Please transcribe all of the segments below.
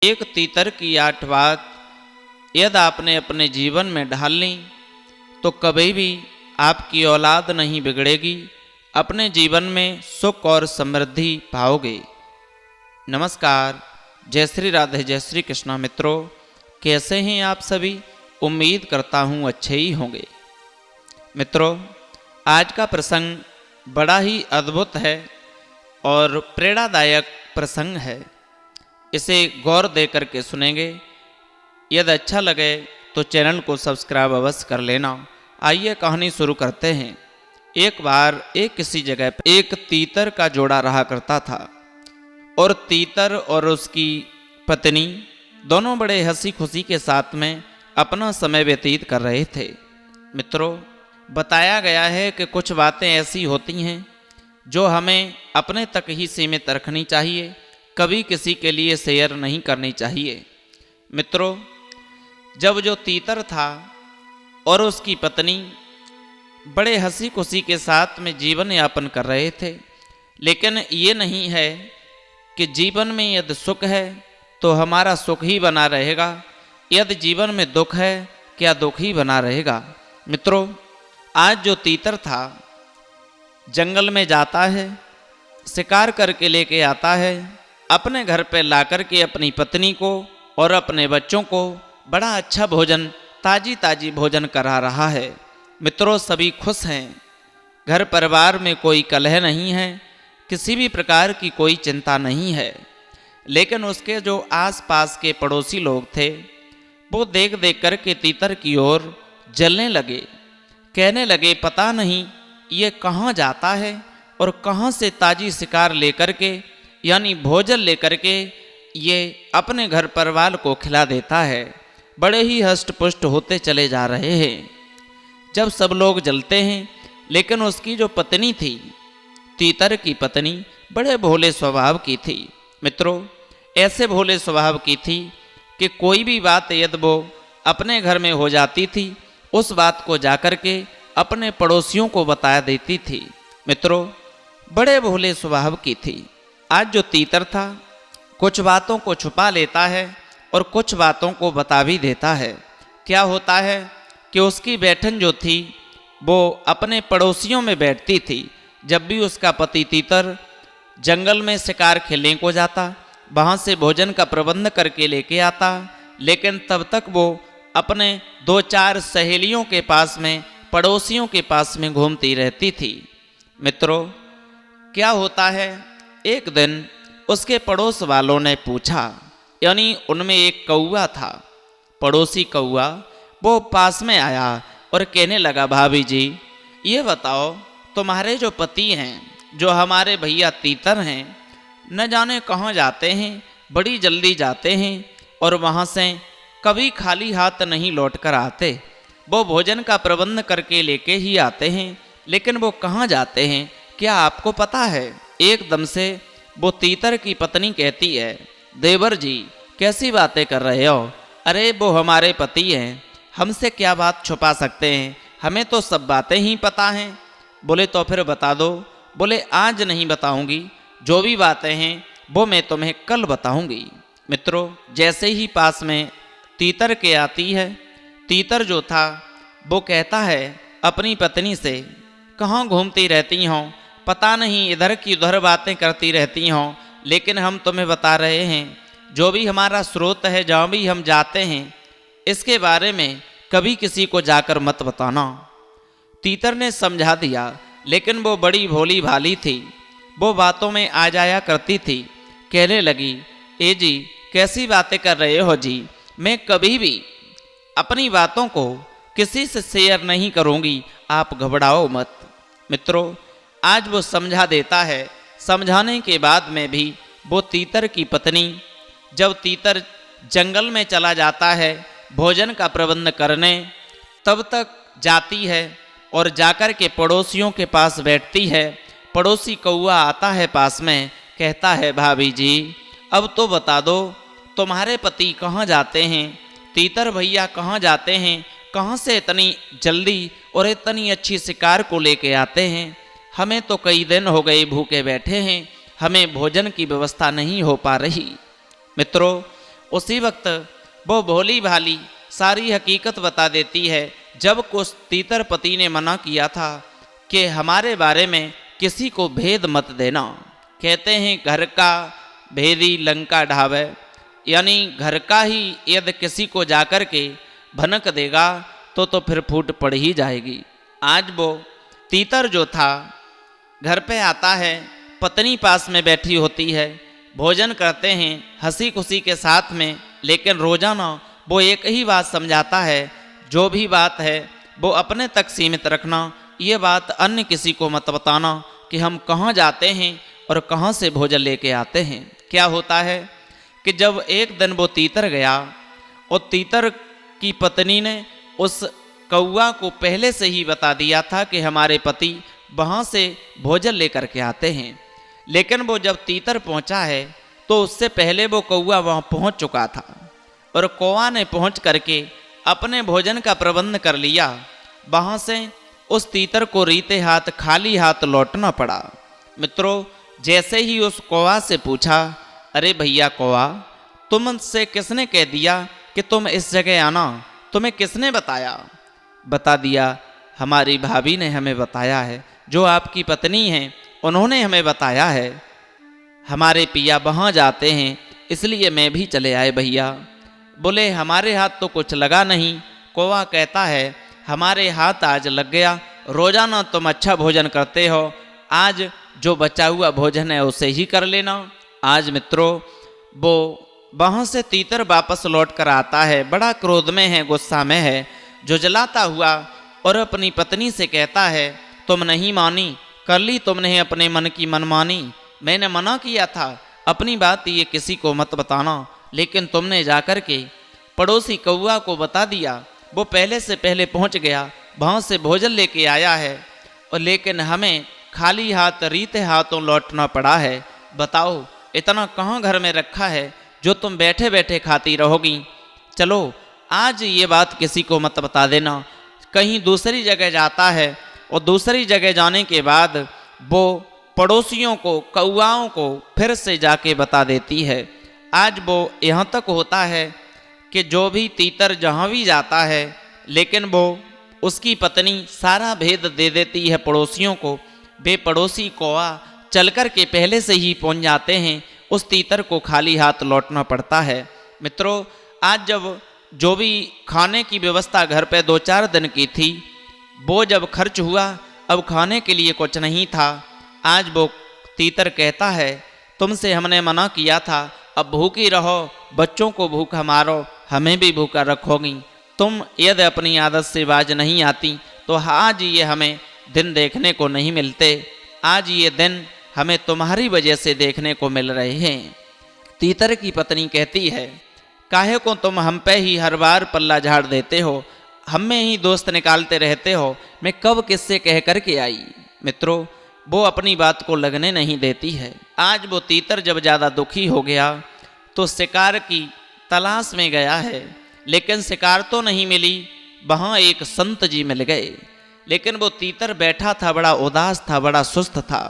एक तीतर की 8 बात यदि आपने अपने जीवन में ढाल ली तो कभी भी आपकी औलाद नहीं बिगड़ेगी, अपने जीवन में सुख और समृद्धि पाओगे। नमस्कार, जय श्री राधे, जय श्री कृष्णा। मित्रों, कैसे हैं आप सभी? उम्मीद करता हूँ अच्छे ही होंगे। मित्रों, आज का प्रसंग बड़ा ही अद्भुत है और प्रेरणादायक प्रसंग है। इसे गौर दे करके सुनेंगे। यदि अच्छा लगे तो चैनल को सब्सक्राइब अवश्य कर लेना। आइए कहानी शुरू करते हैं। एक बार किसी जगह पर एक तीतर का जोड़ा रहा करता था और तीतर और उसकी पत्नी दोनों बड़े हंसी खुशी के साथ में अपना समय व्यतीत कर रहे थे। मित्रों, बताया गया है कि कुछ बातें ऐसी होती हैं जो हमें अपने तक ही सीमित रखनी चाहिए, कभी किसी के लिए शेयर नहीं करनी चाहिए। मित्रों, जब जो तीतर था और उसकी पत्नी बड़े हंसी खुशी के साथ में जीवन यापन कर रहे थे, लेकिन ये नहीं है कि जीवन में यदि सुख है तो हमारा सुख ही बना रहेगा, यदि जीवन में दुख है क्या दुख ही बना रहेगा। मित्रों, आज जो तीतर था जंगल में जाता है, शिकार करके लेके आता है, अपने घर पे ला करके अपनी पत्नी को और अपने बच्चों को बड़ा अच्छा भोजन, ताजी ताजी भोजन करा रहा है। मित्रों, सभी खुश हैं, घर परिवार में कोई कलह नहीं है, किसी भी प्रकार की कोई चिंता नहीं है। लेकिन उसके जो आसपास के पड़ोसी लोग थे वो देख देख कर के तीतर की ओर जलने लगे, कहने लगे पता नहीं ये कहाँ जाता है और कहाँ से ताजी शिकार लेकर के यानी भोजन लेकर के ये अपने घर परिवार को खिला देता है। बड़े ही हष्ट पुष्ट होते चले जा रहे हैं। जब सब लोग जलते हैं, लेकिन उसकी जो पत्नी थी, तीतर की पत्नी, बड़े भोले स्वभाव की थी। मित्रों, ऐसे भोले स्वभाव की थी कि कोई भी बात यदि वो अपने घर में हो जाती थी, उस बात को जाकर के अपने पड़ोसियों को बता देती थी। मित्रों, बड़े भोले स्वभाव की थी। आज जो तीतर था कुछ बातों को छुपा लेता है और कुछ बातों को बता भी देता है। क्या होता है कि उसकी बैठन जो थी वो अपने पड़ोसियों में बैठती थी। जब भी उसका पति तीतर जंगल में शिकार खेलने को जाता, वहाँ से भोजन का प्रबंध करके लेके आता, लेकिन तब तक वो अपने 2-4 सहेलियों के पास में, पड़ोसियों के पास में घूमती रहती थी। मित्रों, क्या होता है, एक दिन उसके पड़ोस वालों ने पूछा, यानी उनमें एक कौआ था, पड़ोसी कौआ, वो पास में आया और कहने लगा भाभी जी, ये बताओ तुम्हारे जो पति हैं, जो हमारे भैया तीतर हैं, न जाने कहाँ जाते हैं, बड़ी जल्दी जाते हैं और वहाँ से कभी खाली हाथ नहीं लौट कर आते। वो भोजन का प्रबंध करके लेके ही आते हैं, लेकिन वो कहाँ जाते हैं क्या आपको पता है? एकदम से वो तीतर की पत्नी कहती है, देवर जी कैसी बातें कर रहे हो? अरे वो हमारे पति हैं, हमसे क्या बात छुपा सकते हैं, हमें तो सब बातें ही पता हैं। बोले तो फिर बता दो। बोले आज नहीं बताऊंगी, जो भी बातें हैं वो मैं तुम्हें कल बताऊंगी। मित्रों, जैसे ही पास में तीतर के आती है, तीतर जो था वो कहता है अपनी पत्नी से, कहाँ घूमती रहती हो, पता नहीं इधर की उधर बातें करती रहती हों, लेकिन हम तुम्हें बता रहे हैं जो भी हमारा स्रोत है, जहाँ भी हम जाते हैं, इसके बारे में कभी किसी को जाकर मत बताना। तीतर ने समझा दिया, लेकिन वो बड़ी भोली भाली थी, वो बातों में आ जाया करती थी। कहने लगी, ए जी कैसी बातें कर रहे हो जी, मैं कभी भी अपनी बातों को किसी से शेयर नहीं करूँगी, आप घबराओ मत। मित्रों, आज वो समझा देता है। समझाने के बाद में भी वो तीतर की पत्नी, जब तीतर जंगल में चला जाता है भोजन का प्रबंध करने, तब तक जाती है और जाकर के पड़ोसियों के पास बैठती है। पड़ोसी कौआ आता है पास में, कहता है भाभी जी अब तो बता दो तुम्हारे पति कहाँ जाते हैं, तीतर भैया कहाँ जाते हैं, कहाँ से इतनी जल्दी और इतनी अच्छी शिकार को लेके आते हैं, हमें तो कई दिन हो गए भूखे बैठे हैं, हमें भोजन की व्यवस्था नहीं हो पा रही। मित्रों, उसी वक्त वो भोली भाली सारी हकीकत बता देती है। जब कुछ तीतर पति ने मना किया था कि हमारे बारे में किसी को भेद मत देना, कहते हैं घर का भेदी लंका ढावे, यानी घर का ही यदि किसी को जाकर के भनक देगा तो फिर फूट पड़ ही जाएगी। आज वो तीतर जो था घर पे आता है, पत्नी पास में बैठी होती है, भोजन करते हैं हंसी खुशी के साथ में, लेकिन रोजाना वो एक ही बात समझाता है, जो भी बात है वो अपने तक सीमित रखना, ये बात अन्य किसी को मत बताना कि हम कहाँ जाते हैं और कहाँ से भोजन लेके आते हैं। क्या होता है कि जब एक दिन वो तीतर गया और तीतर की पत्नी ने उस कौआ को पहले से ही बता दिया था कि हमारे पति वहाँ से भोजन लेकर के आते हैं, लेकिन वो जब तीतर पहुँचा है तो उससे पहले वो कौआ वहाँ पहुँच चुका था और कौआ ने पहुँच करके अपने भोजन का प्रबंध कर लिया। वहाँ से उस तीतर को रीते हाथ खाली हाथ लौटना पड़ा। मित्रों, जैसे ही उस कौआ से पूछा, अरे भैया कौआ, तुमसे किसने कह दिया कि तुम इस जगह आना, तुम्हें किसने बताया? बता दिया, हमारी भाभी ने हमें बताया है, जो आपकी पत्नी हैं उन्होंने हमें बताया है, हमारे पिया वहाँ जाते हैं इसलिए मैं भी चले आए भैया। बोले हमारे हाथ तो कुछ लगा नहीं। कौवा कहता है हमारे हाथ आज लग गया, रोजाना तुम अच्छा भोजन करते हो, आज जो बचा हुआ भोजन है उसे ही कर लेना। आज मित्रों वो वहाँ से तीतर वापस लौट कर आता है, बड़ा क्रोध में है, गुस्सा में है, जो जलाता हुआ और अपनी पत्नी से कहता है तुम नहीं मानी, कर ली तुमने अपने मन की मनमानी, मैंने मना किया था अपनी बात ये किसी को मत बताना, लेकिन तुमने जाकर के पड़ोसी कौआ को बता दिया, वो पहले से पहले पहुंच गया, वहाँ से भोजन लेके आया है, और लेकिन हमें खाली हाथ रीते हाथों लौटना पड़ा है। बताओ इतना कहाँ घर में रखा है जो तुम बैठे बैठे खाती रहोगी? चलो आज ये बात किसी को मत बता देना। कहीं दूसरी जगह जाता है और दूसरी जगह जाने के बाद वो पड़ोसियों को, कौआओं को फिर से जाके बता देती है। आज वो यहाँ तक होता है कि जो भी तीतर जहाँ भी जाता है, लेकिन वो उसकी पत्नी सारा भेद दे देती है पड़ोसियों को। वे पड़ोसी कौआ चल कर के पहले से ही पहुँच जाते हैं, उस तीतर को खाली हाथ लौटना पड़ता है। मित्रों, आज जब जो भी खाने की व्यवस्था घर पे 2-4 दिन की थी, वो जब खर्च हुआ, अब खाने के लिए कुछ नहीं था। आज वो तीतर कहता है तुमसे हमने मना किया था, अब भूखी रहो, बच्चों को भूखा मारो, हमें भी भूखा रखोगी। तुम यदि अपनी आदत से बाज नहीं आती तो आज ये हमें दिन देखने को नहीं मिलते, आज ये दिन हमें तुम्हारी वजह से देखने को मिल रहे हैं। तीतर की पत्नी कहती है काहे को तुम हम पे ही हर बार पल्ला झाड़ देते हो, हम में ही दोस्त निकालते रहते हो, मैं कब किससे कह कर के आई। मित्रों, वो अपनी बात को लगने नहीं देती है। आज वो तीतर जब ज़्यादा दुखी हो गया तो शिकार की तलाश में गया है, लेकिन शिकार तो नहीं मिली। वहाँ एक संत जी मिल गए, लेकिन वो तीतर बैठा था, बड़ा उदास था, बड़ा सुस्त था।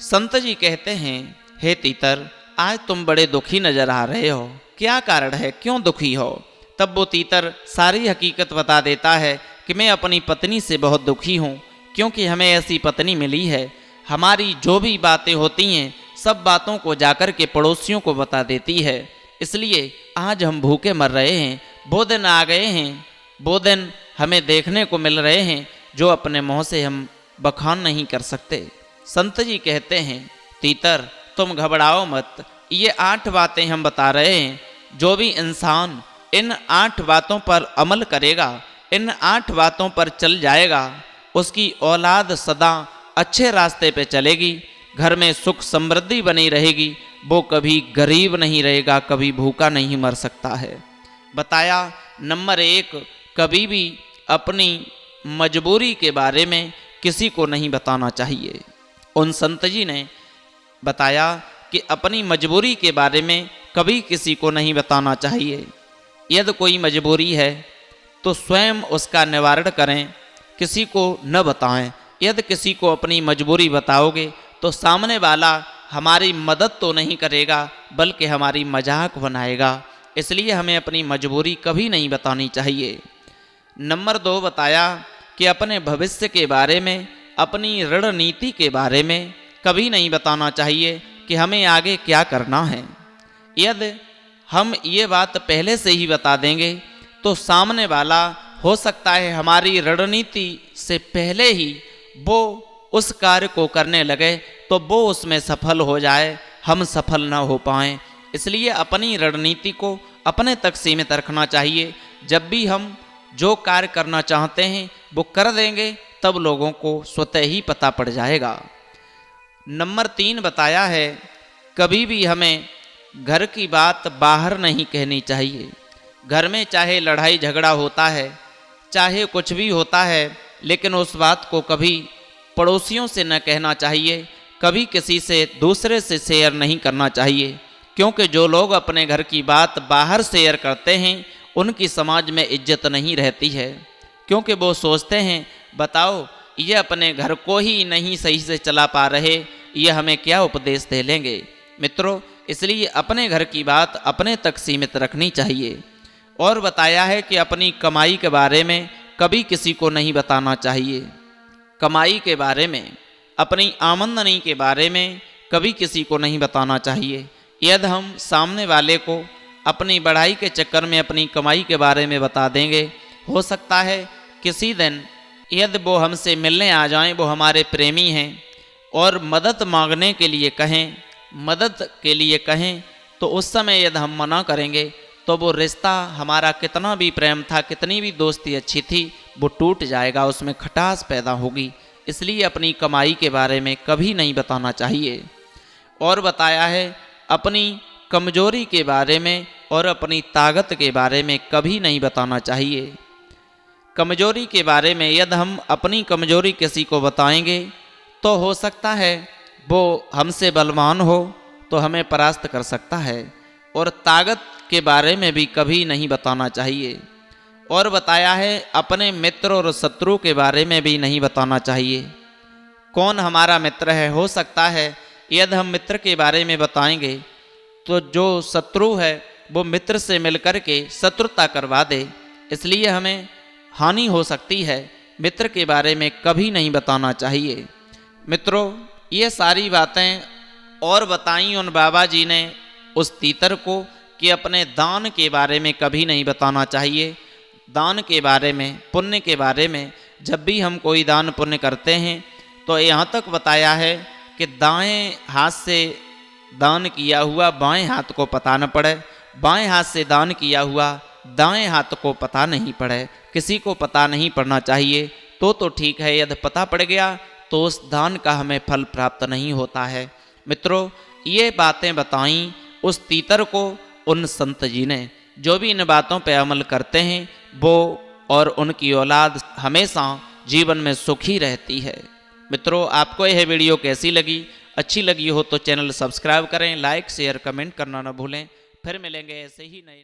संत जी कहते हैं हे तीतर, आज तुम बड़े दुखी नजर आ रहे हो, क्या कारण है, क्यों दुखी हो? तब वो तीतर सारी हकीकत बता देता है कि मैं अपनी पत्नी से बहुत दुखी हूँ, क्योंकि हमें ऐसी पत्नी मिली है, हमारी जो भी बातें होती हैं सब बातों को जाकर के पड़ोसियों को बता देती है, इसलिए आज हम भूखे मर रहे हैं। वो दिन आ गए हैं, वो दिन हमें देखने को मिल रहे हैं जो अपने मुँह से हम बखान नहीं कर सकते। संत जी कहते हैं तीतर तुम घबराओ मत, ये 8 बातें हम बता रहे हैं, जो भी इंसान इन 8 बातों पर अमल करेगा, इन 8 बातों पर चल जाएगा, उसकी औलाद सदा अच्छे रास्ते पे चलेगी, घर में सुख समृद्धि बनी रहेगी, वो कभी गरीब नहीं रहेगा, कभी भूखा नहीं मर सकता है। बताया नंबर 1, कभी भी अपनी मजबूरी के बारे में किसी को नहीं बताना चाहिए। उन संत जी ने बताया कि अपनी मजबूरी के बारे में कभी किसी को नहीं बताना चाहिए। यदि कोई मजबूरी है तो स्वयं उसका निवारण करें, किसी को न बताएं। यदि किसी को अपनी मजबूरी बताओगे तो सामने वाला हमारी मदद तो नहीं करेगा, बल्कि हमारी मजाक बनाएगा। इसलिए हमें अपनी मजबूरी कभी नहीं बतानी चाहिए। नंबर 2 बताया कि अपने भविष्य के बारे में, अपनी रणनीति के बारे में कभी नहीं बताना चाहिए कि हमें आगे क्या करना है। यदि हम ये बात पहले से ही बता देंगे तो सामने वाला हो सकता है हमारी रणनीति से पहले ही वो उस कार्य को करने लगे तो वो उसमें सफल हो जाए, हम सफल न हो पाएं। इसलिए अपनी रणनीति को अपने तक सीमित रखना चाहिए। जब भी हम जो कार्य करना चाहते हैं वो कर देंगे तब लोगों को स्वतः ही पता पड़ जाएगा। नंबर 3 बताया है कभी भी हमें घर की बात बाहर नहीं कहनी चाहिए। घर में चाहे लड़ाई झगड़ा होता है, चाहे कुछ भी होता है, लेकिन उस बात को कभी पड़ोसियों से न कहना चाहिए, कभी किसी से दूसरे से शेयर नहीं करना चाहिए। क्योंकि जो लोग अपने घर की बात बाहर शेयर करते हैं उनकी समाज में इज्जत नहीं रहती है। क्योंकि वो सोचते हैं बताओ ये अपने घर को ही नहीं सही से चला पा रहे, ये हमें क्या उपदेश दे लेंगे। मित्रों, इसलिए अपने घर की बात अपने तक सीमित रखनी चाहिए। और बताया है कि अपनी कमाई के बारे में कभी किसी को नहीं बताना चाहिए। कमाई के बारे में, अपनी आमदनी के बारे में कभी किसी को नहीं बताना चाहिए। यदि हम सामने वाले को अपनी बढ़ाई के चक्कर में अपनी कमाई के बारे में बता देंगे, हो सकता है किसी दिन यदि वो हमसे मिलने आ जाएं, वो हमारे प्रेमी हैं और मदद मांगने के लिए कहें तो उस समय यदि हम मना करेंगे तो वो रिश्ता हमारा कितना भी प्रेम था, कितनी भी दोस्ती अच्छी थी, वो टूट जाएगा, उसमें खटास पैदा होगी। इसलिए अपनी कमाई के बारे में कभी नहीं बताना चाहिए। और बताया है अपनी कमजोरी के बारे में और अपनी ताकत के बारे में कभी नहीं बताना चाहिए। कमजोरी के बारे में यदि हम अपनी कमजोरी किसी को बताएंगे तो हो सकता है वो हमसे बलवान हो तो हमें परास्त कर सकता है। और ताकत के बारे में भी कभी नहीं बताना चाहिए। और बताया है अपने मित्र और शत्रु के बारे में भी नहीं बताना चाहिए। कौन हमारा मित्र है, हो सकता है यदि हम मित्र के बारे में बताएंगे तो जो शत्रु है वो मित्र से मिलकर के शत्रुता करवा दे, इसलिए हमें हानि हो सकती है। मित्र के बारे में कभी नहीं बताना चाहिए। मित्रों, ये सारी बातें और बताई उन बाबा जी ने उस तीतर को कि अपने दान के बारे में कभी नहीं बताना चाहिए। दान के बारे में, पुण्य के बारे में, जब भी हम कोई दान पुण्य करते हैं तो यहाँ तक बताया है कि दाएं हाथ से दान किया हुआ बाएं हाथ को पता न पड़े, बाएं हाथ से दान किया हुआ दाएं हाथ को पता नहीं पड़े, किसी को पता नहीं पड़ना चाहिए। तो ठीक है, यदि पता पड़ गया तो उस दान का हमें फल प्राप्त नहीं होता है। मित्रों, ये बातें बताई उस तीतर को उन संत जी ने। जो भी इन बातों पर अमल करते हैं वो और उनकी औलाद हमेशा जीवन में सुखी रहती है। मित्रों, आपको यह वीडियो कैसी लगी? अच्छी लगी हो तो चैनल सब्सक्राइब करें, लाइक शेयर कमेंट करना न भूलें। फिर मिलेंगे ऐसे ही नए